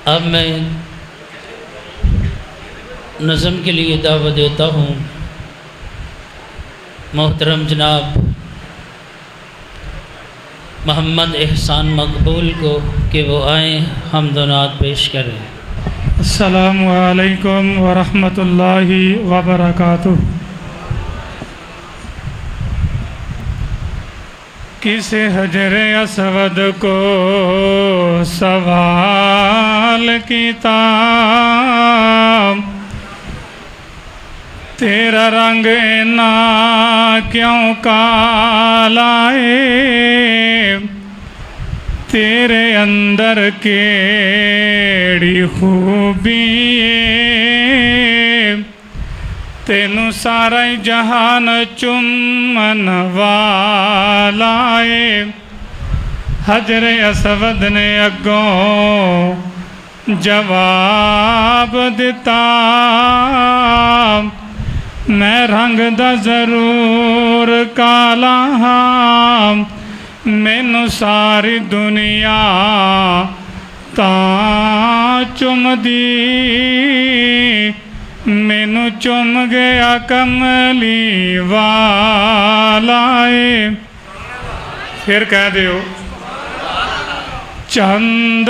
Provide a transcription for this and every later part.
अब मैं नज़म के लिए दावत देता हूँ मोहतरम जनाब मोहम्मद एहसान मकबूल को कि वो आएँ हम्द व नात पेश करें। अस्सलामु अलैकुम व रहमतुल्लाहि व बरकातुहू। किसे हजरे असवद को सवाल कीता, तेरा रंग ना क्यों काला है, तेरे अंदर केड़ी खूबी है, तेनू सारा जहान चुमन वाला है। हजरे असवद ने अगों जवाब दिता, मैं रंग दा जरूर काला हाँ, मैनू सारी दुनिया तां चुमदी, मैनू चुम गया कमली वाला है। फिर कह दियो चंद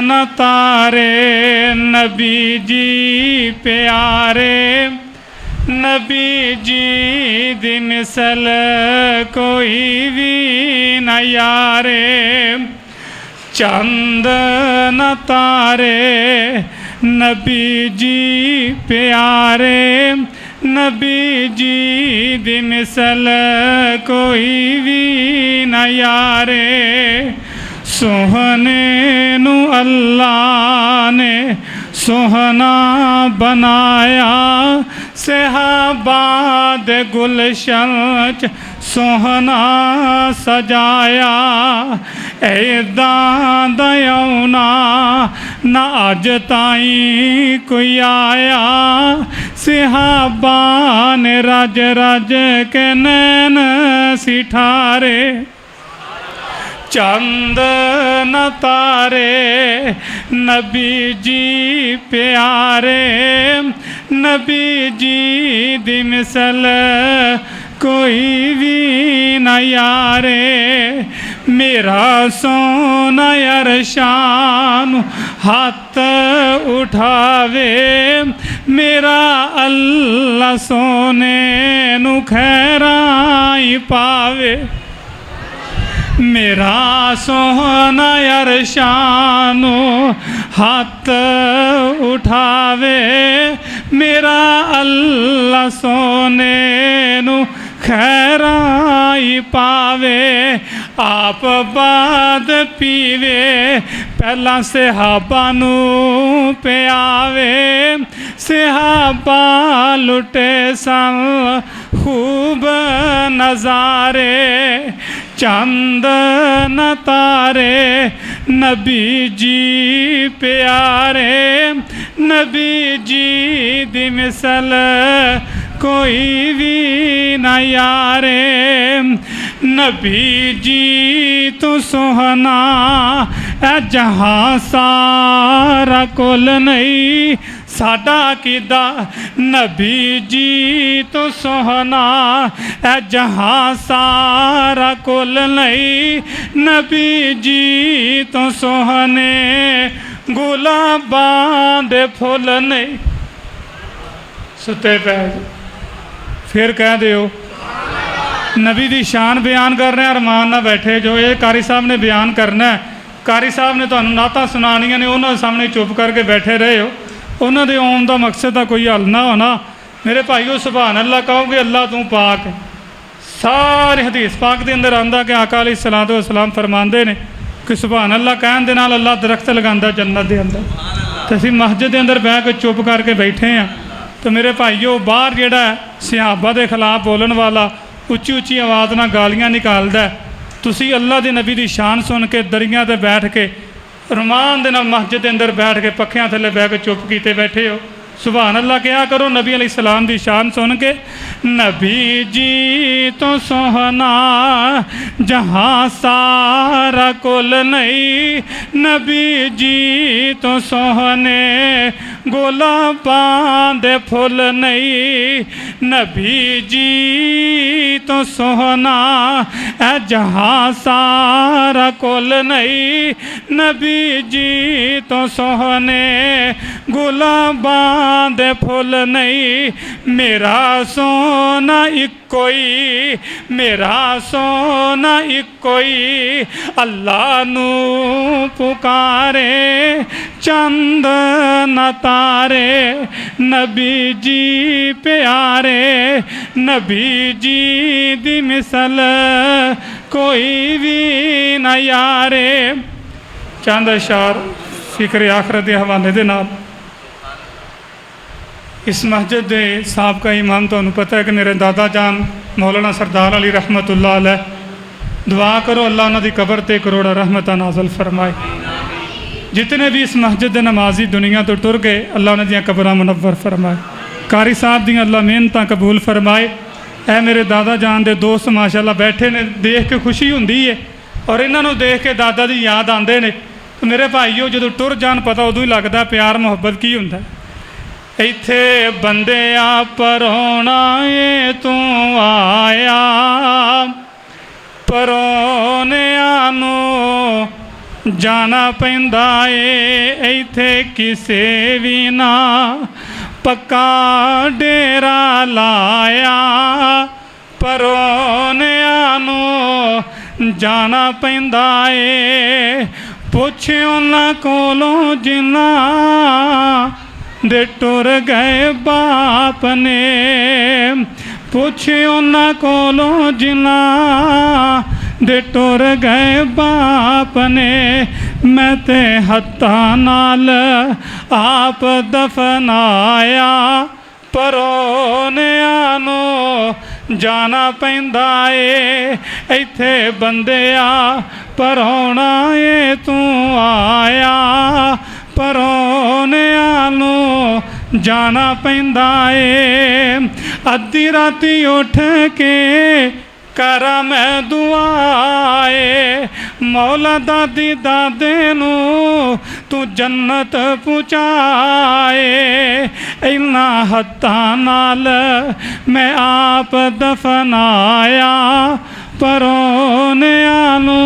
न तारे नबी जी प्यारे, नबी जी दी मिसल कोई भी न यारे। चंद न तारे नबी जी प्यारे, नबी जी दी मिसल कोई भी न यारे। सोहने नू अल्लाह ने सोहना बनाया, सहाबा दे गुलशन च सोहना सजाया। ऐदां दयाउना ना अज ताई कोई आया, सहाबा ने रज रज के नैन सिठारे। चंद न तारे नबी जी प्यारे, नबी जी दी मिसल कोई भी न यारे। मेरा सोना अरशान हाथ उठावे, मेरा अल्लाह सोने नू खैराई पावे। मेरा सोहना अरशानो हाथ उठावे, मेरा अल्लाह सोने नू खैराई पावे। आप बाद पीवे पहला सहाबा नू पियावे, सहाबा लुटे सन खूब नज़ारे। चंद न तारे नबी जी प्यारे, नबी जी दी मिसल कोई भी न यारे। नबी जी तू सोहना ऐ जहाँ सारा कुल नहीं साडा कीदा। नबी जी तो सोहना ऐ जहाँ सारा कुल नहीं, नबी जी तो सोहने गुलाबां दे फुल नहीं। सुते पै फिर कह दियो नबी दी शान बयान कर रहे हैं, अरमान ना बैठे जो ये कारी साहब ने बयान करना है। कारी साहब ने तुहानू नातां सुनानियां ने, उन्होंने सामने चुप करके बैठे रहे हो। उन्होंने आउण का मकसद का कोई हल ना होना। मेरे भाईओ सुभान अल्लाह कहोगे अल्लाह तू पाक। सारे हदीस पाक के अंदर आंदा कि आका अलैहिस्सलातु वस्सलाम फरमाते ने कि सुभान अल्लाह कहन दे नाल अल्लाह दरख्त लगांदा जन्नत के अंदर। तो असीं मस्जिद के अंदर बह के चुप करके बैठे हैं। तो मेरे भाईओ बाहर जिहड़ा सहाबा के खिलाफ बोलन वाला उच्ची उच्ची आवाज़ नाल गालियां निकालदा, तुसीं अल्लाह के नबी की शान सुन के दरियां ते बैठ के रमान दे नाल मस्जिद के अंदर बैठ के पखियां थले बह के चुप कीते बैठे हो। सुभान अल्लाह क्या करो नबी अलैहिस्सलाम दी शान सुन के। नबी जी तो सोहना जहाँ सारा कुल नहीं, नबी जी तो सोहने गुलाबां दे फुल नहीं, नबी जी तो सोहना है जहाँ सारा कुल नहीं, नबी जी तो सोहने गुलाबां दे फुल नहीं। मेरा सोना इक्को ही, मेरा सोना इक्को ही, अल्लाह नू पुकारे चंद न तारे, नबी जी प्यारे, नबी जी दी मिसल कोई भी न यारे। चंद अशार फिक्र आखरत के हवाले दे नाल। इस मस्जिद के साबका इमाम तो पता है कि मेरे दादा जान मौलाना सरदार अली रहमतुल्लाह अलैह, दुआ करो अल्लाह उन्होंने कबर ते करोड़ा रहमत नाजल फरमाए। जितने भी इस मस्जिद के नमाजी दुनिया तो टुर गए, अल्लाह उन्होंने कबरां मुनव्वर फरमाए। कारी साहब दी अल्लाह मेहनत कबूल फरमाए। ऐ मेरे दादा जान दे दोस्त माशाअल्लाह बैठे ने, देख के खुशी होंदी है और इन्हों देख के दादा दी याद आते हैं। तो मेरे भाईओ जो टुर जान पता उदों ही लगता प्यार मुहब्बत की होंदा। इत्थे बंदिया परोना ए तू आया, परोनिया नू जाना पैंदा ए, इत्थे किसे भी ना पक्का डेरा लाया, परोनिया नू जाना पैंदा ए। पुछ उन्हां कोलों जिन्ना दे टुर गए बाप ने, पुछ उन्हां कोलों जिन्ना दे टुर गए बाप ने, मैं ते हत्थां नाल आप दफनाया, परोनिया नू जाना पैंदा ए। इत्थे बंदिया परोना ए तू आया, परोनिया नू जाना पैंदा ए। अद्धी राती उठ के करा मैं दुआए, मौला दादी दादे नू तू जन्नत पहुँचाए। इन्ना हत्थां नाल मैं आप दफनाया, परोनिया नू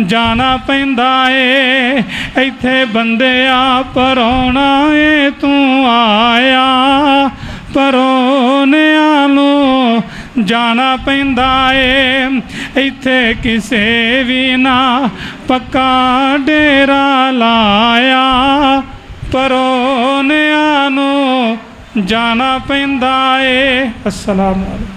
जाना पैंदा ए। इत्थे बंदिया परोना ए तू आया, परोनिया नू जाना पैंदा ए। इत्थे किसे भी ना पक्का डेरा लाया, परोनिया नू जाना पैंदा ए। अस्सलाम वालेकुम।